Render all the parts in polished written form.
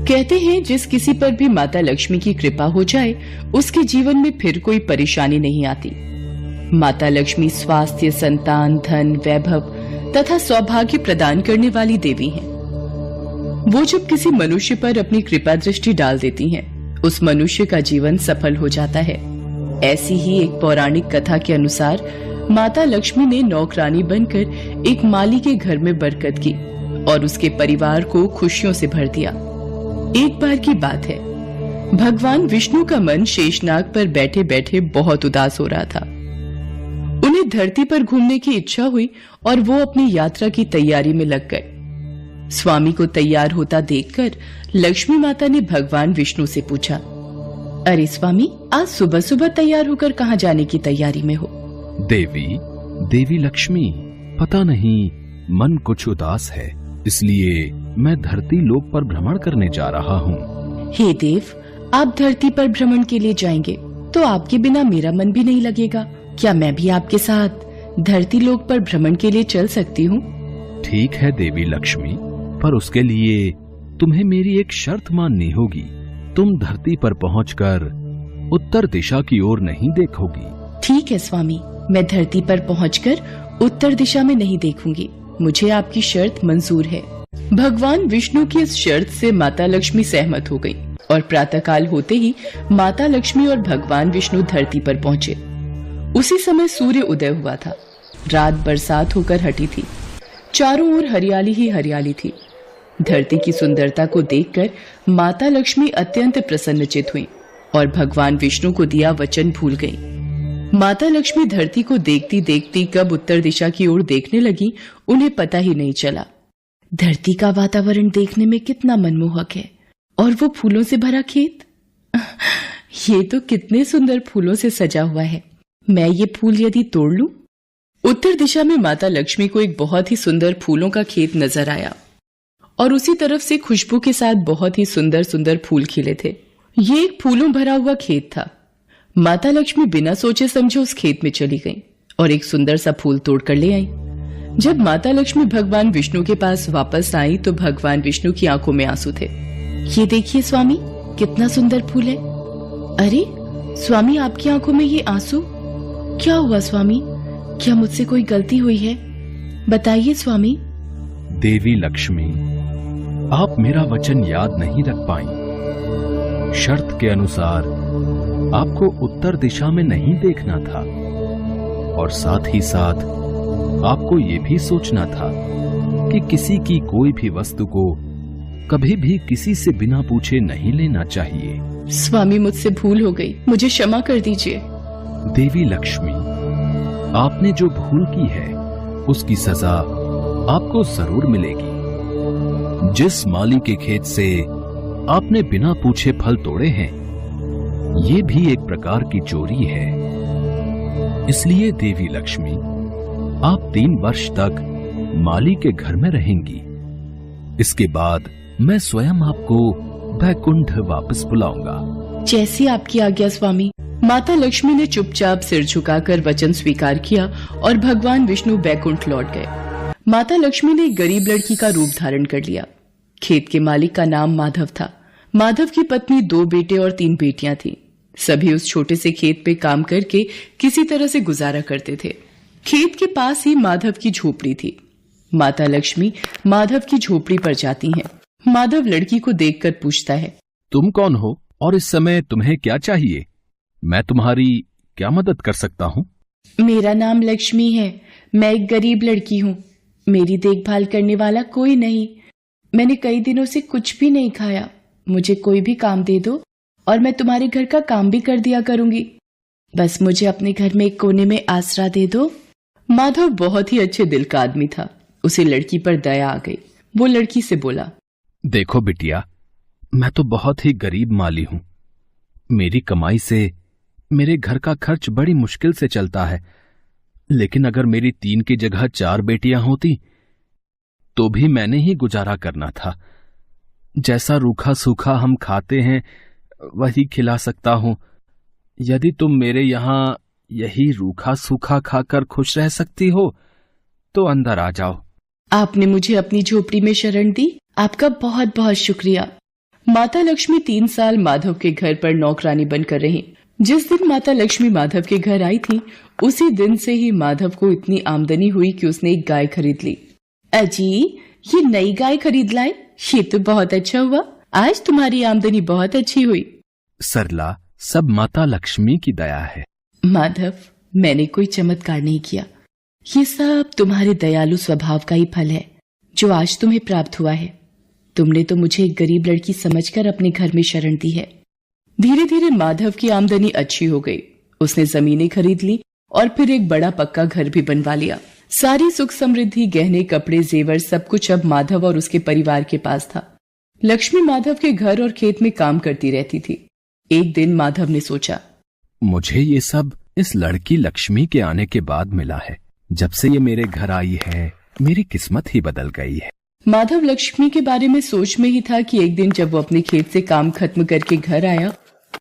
कहते हैं जिस किसी पर भी माता लक्ष्मी की कृपा हो जाए उसके जीवन में फिर कोई परेशानी नहीं आती। माता लक्ष्मी स्वास्थ्य, संतान, धन, वैभव तथा सौभाग्य प्रदान करने वाली देवी हैं। वो जब किसी मनुष्य पर अपनी कृपा दृष्टि डाल देती हैं, उस मनुष्य का जीवन सफल हो जाता है। ऐसी ही एक पौराणिक कथा के अनुसार माता लक्ष्मी ने नौकरानी बनकर एक माली के घर में बरकत की और उसके परिवार को खुशियों से भर दिया। एक बार की बात है, भगवान विष्णु का मन शेषनाग पर बैठे बैठे बहुत उदास हो रहा था। उन्हें धरती पर घूमने की इच्छा हुई और वो अपनी यात्रा की तैयारी में लग गए। स्वामी को तैयार होता देखकर लक्ष्मी माता ने भगवान विष्णु से पूछा, अरे स्वामी, आज सुबह सुबह तैयार होकर कहाँ जाने की तैयारी में हो? देवी लक्ष्मी, पता नहीं मन कुछ उदास है, इसलिए मैं धरती लोक पर भ्रमण करने जा रहा हूँ। हे देव, आप धरती पर भ्रमण के लिए जाएंगे तो आपके बिना मेरा मन भी नहीं लगेगा। क्या मैं भी आपके साथ धरती लोक पर भ्रमण के लिए चल सकती हूँ? ठीक है देवी लक्ष्मी, पर उसके लिए तुम्हें मेरी एक शर्त माननी होगी। तुम धरती पर पहुंचकर उत्तर दिशा की ओर नहीं देखोगी। ठीक है स्वामी, मैं धरती पर पहुंचकर उत्तर दिशा में नहीं देखूंगी। मुझे आपकी शर्त मंजूर है। भगवान विष्णु की इस शर्त से माता लक्ष्मी सहमत हो गई और प्रातःकाल होते ही माता लक्ष्मी और भगवान विष्णु धरती पर पहुंचे। उसी समय सूर्य उदय हुआ था। रात बरसात होकर हटी थी। चारों ओर हरियाली ही हरियाली थी। धरती की सुंदरता को देखकर माता लक्ष्मी अत्यंत प्रसन्नचित हुई और भगवान विष्णु को दिया वचन भूल गई। माता लक्ष्मी धरती को देखती देखती कब उत्तर दिशा की ओर देखने लगी, उन्हें पता ही नहीं चला। धरती का वातावरण देखने में कितना मनमोहक है और वो फूलों से भरा खेत। ये तो कितने सुंदर फूलों से सजा हुआ है। मैं ये फूल यदि तोड़ लूं? उत्तर दिशा में माता लक्ष्मी को एक बहुत ही सुंदर फूलों का खेत नजर आया और उसी तरफ से खुशबू के साथ बहुत ही सुंदर सुंदर फूल खिले थे। ये एक फूलों भरा हुआ खेत था। माता लक्ष्मी बिना सोचे समझे उस खेत में चली गई और एक सुंदर सा फूल तोड़कर ले आई। जब माता लक्ष्मी भगवान विष्णु के पास वापस आई तो भगवान विष्णु की आंखों में आंसू थे। ये देखिए स्वामी, कितना सुंदर फूल है। अरे स्वामी, आपकी आंखों में ये आंसू क्या हुआ? स्वामी, क्या मुझसे कोई गलती हुई है? बताइए स्वामी। देवी लक्ष्मी, आप मेरा वचन याद नहीं रख पाई। शर्त के अनुसार आपको उत्तर दिशा में नहीं देखना था और साथ ही साथ आपको ये भी सोचना था कि किसी की कोई भी वस्तु को कभी भी किसी से बिना पूछे नहीं लेना चाहिए। स्वामी, मुझसे भूल हो गई, मुझे क्षमा कर दीजिए। देवी लक्ष्मी, आपने जो भूल की है उसकी सजा आपको जरूर मिलेगी। जिस माली के खेत से आपने बिना पूछे फल तोड़े हैं, ये भी एक प्रकार की चोरी है। इसलिए देवी लक्ष्मी, आप 3 वर्ष तक माली के घर में रहेंगी। इसके बाद मैं स्वयं आपको वैकुंठ वापस बुलाऊंगा। जैसी आपकी आज्ञा स्वामी। माता लक्ष्मी ने चुपचाप सिर झुकाकर वचन स्वीकार किया और भगवान विष्णु वैकुंठ लौट गए। माता लक्ष्मी ने एक गरीब लड़की का रूप धारण कर लिया। खेत के मालिक का नाम माधव था। माधव की पत्नी 2 बेटे और 3 बेटियां थीं। सभी उस छोटे से खेत पे काम करके किसी तरह से गुजारा करते थे। खेत के पास ही माधव की झोपड़ी थी। माता लक्ष्मी माधव की झोपड़ी पर जाती हैं। माधव लड़की को देखकर पूछता है, तुम कौन हो और इस समय तुम्हें क्या चाहिए? मैं तुम्हारी क्या मदद कर सकता हूँ? मेरा नाम लक्ष्मी है। मैं एक गरीब लड़की हूँ। मेरी देखभाल करने वाला कोई नहीं। मैंने कई दिनों से कुछ भी नहीं खाया। मुझे कोई भी काम दे दो और मैं तुम्हारे घर का काम भी कर दिया करूंगी। बस मुझे अपने घर में एक कोने में आसरा दे दो। माधव बहुत ही अच्छे दिल का आदमी था। उसे लड़की पर दया आ गई। वो लड़की से बोला, देखो बिटिया, मैं तो बहुत ही गरीब माली हूँ। मेरी कमाई से मेरे घर का खर्च बड़ी मुश्किल से चलता है। लेकिन अगर मेरी 3 की जगह 4 बेटियां होती तो भी मैंने ही गुजारा करना था। जैसा रूखा सूखा हम खाते हैं वही खिला सकता हूं। यदि तुम मेरे यहां यही रूखा सूखा खाकर खुश रह सकती हो तो अंदर आ जाओ। आपने मुझे अपनी झोपड़ी में शरण दी। आपका बहुत बहुत शुक्रिया। माता लक्ष्मी 3 साल माधव के घर पर नौकरानी बनकर रही। जिस दिन माता लक्ष्मी माधव के घर आई थी, उसी दिन से ही माधव को इतनी आमदनी हुई कि उसने एक गाय खरीद ली। अजी, ये नई गाय खरीद लाए, ये तो बहुत अच्छा हुआ। आज तुम्हारी आमदनी बहुत अच्छी हुई। सरला, सब माता लक्ष्मी की दया है। माधव, मैंने कोई चमत्कार नहीं किया। ये सब तुम्हारे दयालु स्वभाव का ही फल है जो आज तुम्हें प्राप्त हुआ है। तुमने तो मुझे एक गरीब लड़की समझकर अपने घर में शरण दी है। धीरे धीरे माधव की आमदनी अच्छी हो गई। उसने जमीनें खरीद ली और फिर एक बड़ा पक्का घर भी बनवा लिया। सारी सुख समृद्धि, गहने, कपड़े, जेवर, सब कुछ अब माधव और उसके परिवार के पास था। लक्ष्मी माधव के घर और खेत में काम करती रहती थी। एक दिन माधव ने सोचा, मुझे ये सब इस लड़की लक्ष्मी के आने के बाद मिला है। जब से ये मेरे घर आई है, मेरी किस्मत ही बदल गई है। माधव लक्ष्मी के बारे में सोच में ही था कि एक दिन जब वो अपने खेत से काम खत्म करके घर आया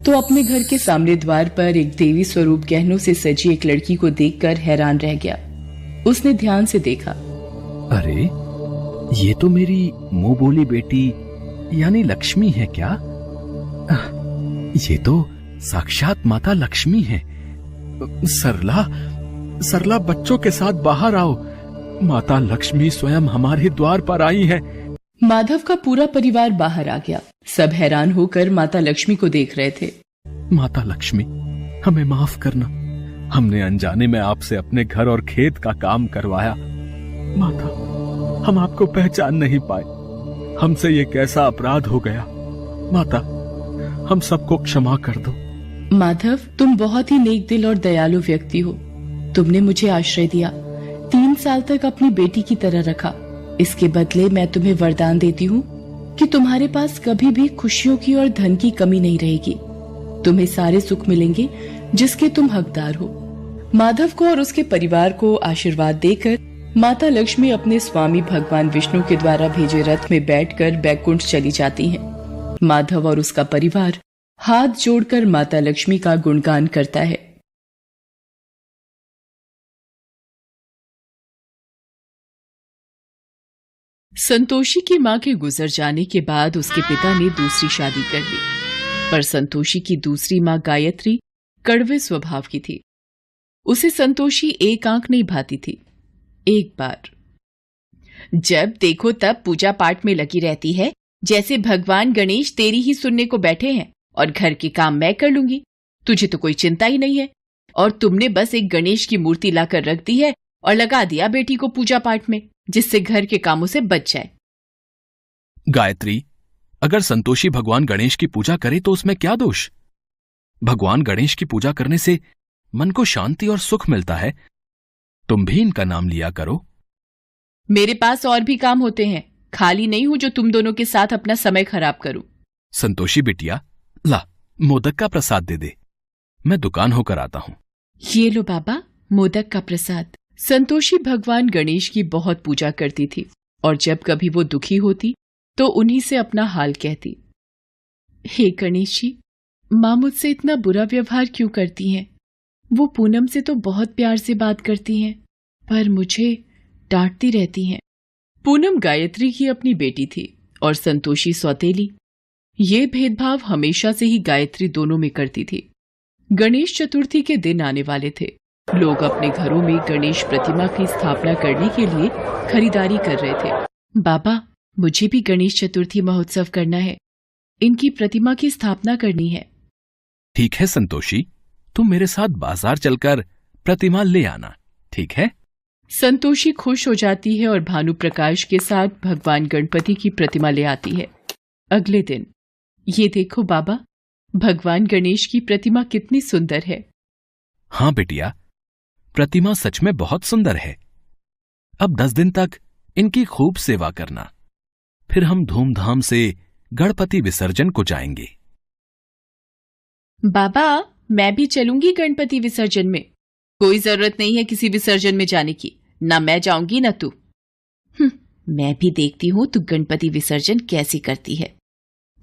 तो अपने घर के सामने द्वार पर एक देवी स्वरूप गहनों से सजी एक लड़की को देखकर हैरान रह गया। उसने ध्यान से देखा। अरे, ये तो मेरी मुंह बोली बेटी यानी लक्ष्मी है क्या? ये तो साक्षात माता लक्ष्मी है। सरला, सरला, बच्चों के साथ बाहर आओ। माता लक्ष्मी स्वयं हमारे द्वार पर आई है। माधव का पूरा परिवार बाहर आ गया। सब हैरान होकर माता लक्ष्मी को देख रहे थे। माता लक्ष्मी, हमें माफ करना। हमने अनजाने में आपसे अपने घर और खेत का काम करवाया। माता, हम आपको पहचान नहीं पाए। हमसे ये कैसा अपराध हो गया। माता, हम सबको क्षमा कर दो। माधव, तुम बहुत ही नेक दिल और दयालु व्यक्ति हो। तुमने मुझे आश्रय दिया, 3 साल तक अपनी बेटी की तरह रखा। इसके बदले मैं तुम्हें वरदान देती हूँ कि तुम्हारे पास कभी भी खुशियों की और धन की कमी नहीं रहेगी। तुम्हें सारे सुख मिलेंगे जिसके तुम हकदार हो। माधव को और उसके परिवार को आशीर्वाद देकर माता लक्ष्मी अपने स्वामी भगवान विष्णु के द्वारा भेजे रथ में बैठकर बैकुंठ चली जाती हैं। माधव और उसका परिवार हाथ जोड़कर माता लक्ष्मी का गुणगान करता है। संतोषी की मां के गुजर जाने के बाद उसके पिता ने दूसरी शादी कर ली, पर संतोषी की दूसरी मां गायत्री कड़वे स्वभाव की थी। उसे संतोषी एक आंख नहीं भाती थी। एक बार, जब देखो तब पूजा पाठ में लगी रहती है, जैसे भगवान गणेश तेरी ही सुनने को बैठे हैं और घर के काम मैं कर लूंगी। तुझे तो कोई चिंता ही नहीं है और तुमने बस एक गणेश की मूर्ति लाकर रख दी है और लगा दिया बेटी को पूजा पाठ में, जिससे घर के कामों से बच जाए। गायत्री, अगर संतोषी भगवान गणेश की पूजा करे तो उसमें क्या दोष? भगवान गणेश की पूजा करने से मन को शांति और सुख मिलता है। तुम भी इनका नाम लिया करो। मेरे पास और भी काम होते हैं, खाली नहीं हूं जो तुम दोनों के साथ अपना समय खराब करूं। संतोषी बिटिया, ला मोदक का प्रसाद दे दे। मैं दुकान होकर आता हूं। ये लो बाबा, मोदक का प्रसाद। संतोषी भगवान गणेश की बहुत पूजा करती थी और जब कभी वो दुखी होती तो उन्हीं से अपना हाल कहती। हे गणेश जी, माँ मुझसे इतना बुरा व्यवहार क्यों करती हैं? वो पूनम से तो बहुत प्यार से बात करती हैं, पर मुझे डांटती रहती हैं। पूनम गायत्री की अपनी बेटी थी और संतोषी सौतेली। ये भेदभाव हमेशा से ही गायत्री दोनों में करती थी। गणेश चतुर्थी के दिन आने वाले थे। लोग अपने घरों में गणेश प्रतिमा की स्थापना करने के लिए खरीदारी कर रहे थे। बाबा, मुझे भी गणेश चतुर्थी महोत्सव करना है। इनकी प्रतिमा की स्थापना करनी है। ठीक है संतोषी, तुम मेरे साथ बाजार चलकर प्रतिमा ले आना, ठीक है? संतोषी खुश हो जाती है और भानु प्रकाश के साथ भगवान गणपति की प्रतिमा ले आती है। अगले दिन, ये देखो बाबा, भगवान गणेश की प्रतिमा कितनी सुंदर है। हाँ बेटिया, प्रतिमा सच में बहुत सुंदर है। अब 10 दिन तक इनकी खूब सेवा करना, फिर हम धूमधाम से गणपति विसर्जन को जाएंगे। बाबा, मैं भी चलूंगी गणपति विसर्जन में। कोई जरूरत नहीं है किसी विसर्जन में जाने की, ना मैं जाऊंगी ना तू। मैं भी देखती हूँ तू गणपति विसर्जन कैसे करती है।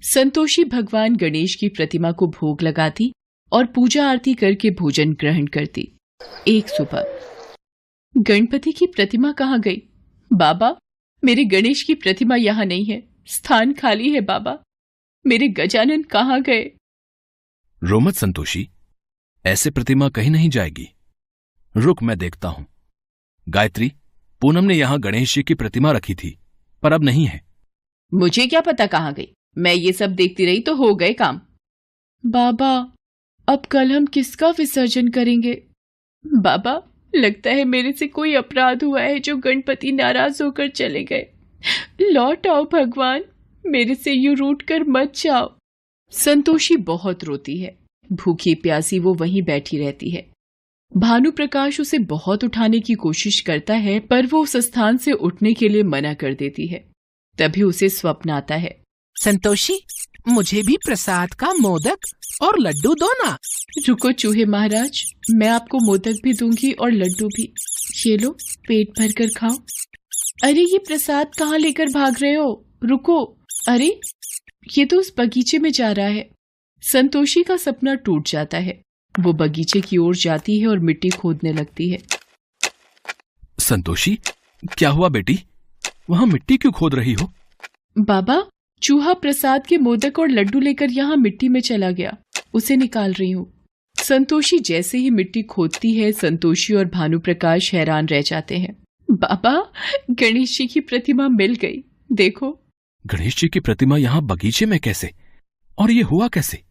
संतोषी भगवान गणेश की प्रतिमा को भोग लगाती और पूजा आरती करके भोजन ग्रहण करती। एक सुबह, गणपति की प्रतिमा कहाँ गई? बाबा, मेरे गणेश की प्रतिमा यहाँ नहीं है, स्थान खाली है बाबा। मेरे गजानन कहाँ गए? रो मत संतोषी, ऐसे प्रतिमा कहीं नहीं जाएगी। रुक, मैं देखता हूं। गायत्री, पूनम ने यहां गणेश जी की प्रतिमा रखी थी, पर अब नहीं है। मुझे क्या पता कहाँ गई, मैं ये सब देखती रही तो हो गए काम। बाबा, अब कल हम किसका विसर्जन करेंगे? बाबा, लगता है मेरे से कोई अपराध हुआ है जो गणपति नाराज होकर चले गए। लौट आओ भगवान, मेरे से यूं रूठ कर मत जाओ। संतोषी बहुत रोती है। भूखी प्यासी वो वहीं बैठी रहती है। भानु प्रकाश उसे बहुत उठाने की कोशिश करता है, पर वो उस स्थान से उठने के लिए मना कर देती है। तभी उसे स्वप्न आता है। संतोषी, मुझे भी प्रसाद का मोदक और लड्डू दो ना। रुको चूहे महाराज, मैं आपको मोदक भी दूंगी और लड्डू भी। ये लो, पेट भर कर खाओ। अरे ये प्रसाद कहाँ लेकर भाग रहे हो? रुको, अरे ये तो उस बगीचे में जा रहा है। संतोषी का सपना टूट जाता है। वो बगीचे की ओर जाती है और मिट्टी खोदने लगती है। संतोषी, क्या हुआ बेटी? वहां मिट्टी क्यों खोद रही हो? बाबा, चूहा प्रसाद के मोदक और लड्डू लेकर यहाँ मिट्टी में चला गया, उसे निकाल रही हूँ। संतोषी जैसे ही मिट्टी खोदती है, संतोषी और भानु प्रकाश हैरान रह जाते हैं। बाबा, गणेश जी की प्रतिमा मिल गई, देखो। गणेश जी की प्रतिमा यहाँ बगीचे में कैसे? और ये हुआ कैसे?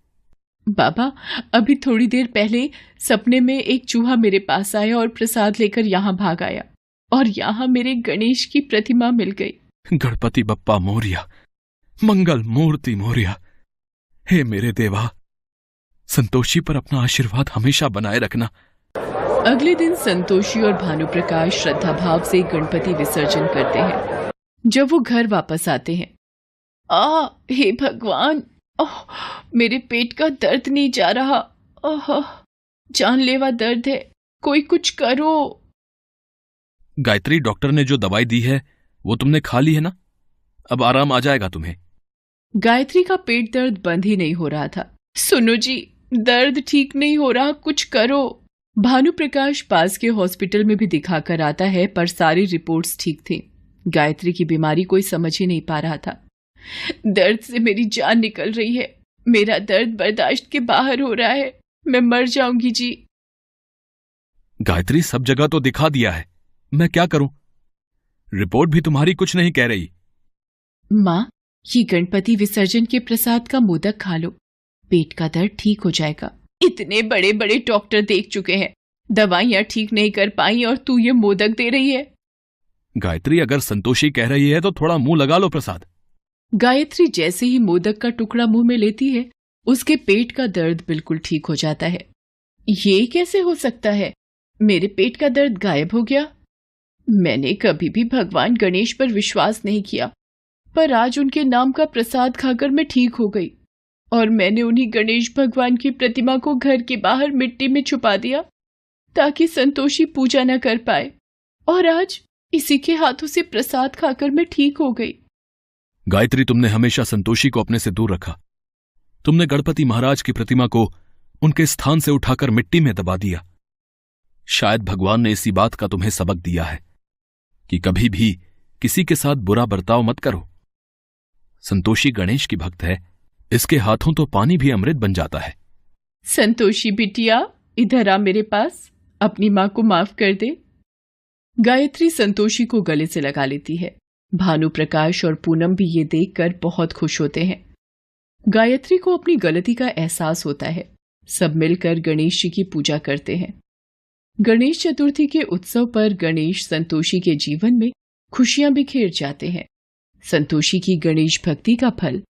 बाबा, अभी थोड़ी देर पहले सपने में एक चूहा मेरे पास आया और प्रसाद लेकर यहाँ भाग आया, और यहाँ मेरे गणेश की प्रतिमा मिल गई। गणपति बप्पा मोरिया, मंगल मूर्ति मोरिया। हे मेरे देवा, संतोषी पर अपना आशीर्वाद हमेशा बनाए रखना। अगले दिन संतोषी और भानु प्रकाश श्रद्धा भाव से गणपति विसर्जन करते हैं। जब वो घर वापस आते हैं, हे भगवान, मेरे पेट का दर्द नहीं जा रहा। जानलेवा दर्द है, कोई कुछ करो। गायत्री, डॉक्टर ने जो दवाई दी है वो तुमने खा ली है ना? अब आराम आ जाएगा तुम्हें। गायत्री का पेट दर्द बंद ही नहीं हो रहा था। सुनो जी, दर्द ठीक नहीं हो रहा, कुछ करो। भानु प्रकाश पास के हॉस्पिटल में भी दिखाकर आता है, पर सारी रिपोर्ट्स ठीक थी। गायत्री की बीमारी कोई समझ ही नहीं पा रहा था। दर्द से मेरी जान निकल रही है, मेरा दर्द बर्दाश्त के बाहर हो रहा है, मैं मर जाऊंगी जी। गायत्री, सब जगह तो दिखा दिया है, मैं क्या करूं? रिपोर्ट भी तुम्हारी कुछ नहीं कह रही। माँ, ये गणपति विसर्जन के प्रसाद का मोदक खा लो, पेट का दर्द ठीक हो जाएगा। इतने बड़े बड़े डॉक्टर देख चुके हैं, दवाइयां ठीक नहीं कर पाई और तू ये मोदक दे रही है। गायत्री, अगर संतोषी कह रही है तो थोड़ा मुंह लगा लो प्रसाद। गायत्री जैसे ही मोदक का टुकड़ा मुंह में लेती है, उसके पेट का दर्द बिल्कुल ठीक हो जाता है। ये कैसे हो सकता है? मेरे पेट का दर्द गायब हो गया। मैंने कभी भी भगवान गणेश पर विश्वास नहीं किया, पर आज उनके नाम का प्रसाद खाकर मैं ठीक हो गई, और मैंने उन्हीं गणेश भगवान की प्रतिमा को घर के बाहर मिट्टी में छुपा दिया ताकि संतोषी पूजा न कर पाए, और आज इसी के हाथों से प्रसाद खाकर मैं ठीक हो गई। गायत्री, तुमने हमेशा संतोषी को अपने से दूर रखा। तुमने गणपति महाराज की प्रतिमा को उनके स्थान से उठाकर मिट्टी में दबा दिया। शायद भगवान ने इसी बात का तुम्हें सबक दिया है कि कभी भी किसी के साथ बुरा बर्ताव मत करो। संतोषी गणेश की भक्त है, इसके हाथों तो पानी भी अमृत बन जाता है। संतोषी बिटिया, इधर आ मेरे पास, अपनी माँ को माफ कर दे। गायत्री संतोषी को गले से लगा लेती है। भानु प्रकाश और पूनम भी ये देखकर बहुत खुश होते हैं। गायत्री को अपनी गलती का एहसास होता है। सब मिलकर गणेश जी की पूजा करते हैं। गणेश चतुर्थी के उत्सव पर गणेश संतोषी के जीवन में खुशियां बिखेर जाते हैं। संतोषी की गणेश भक्ति का फल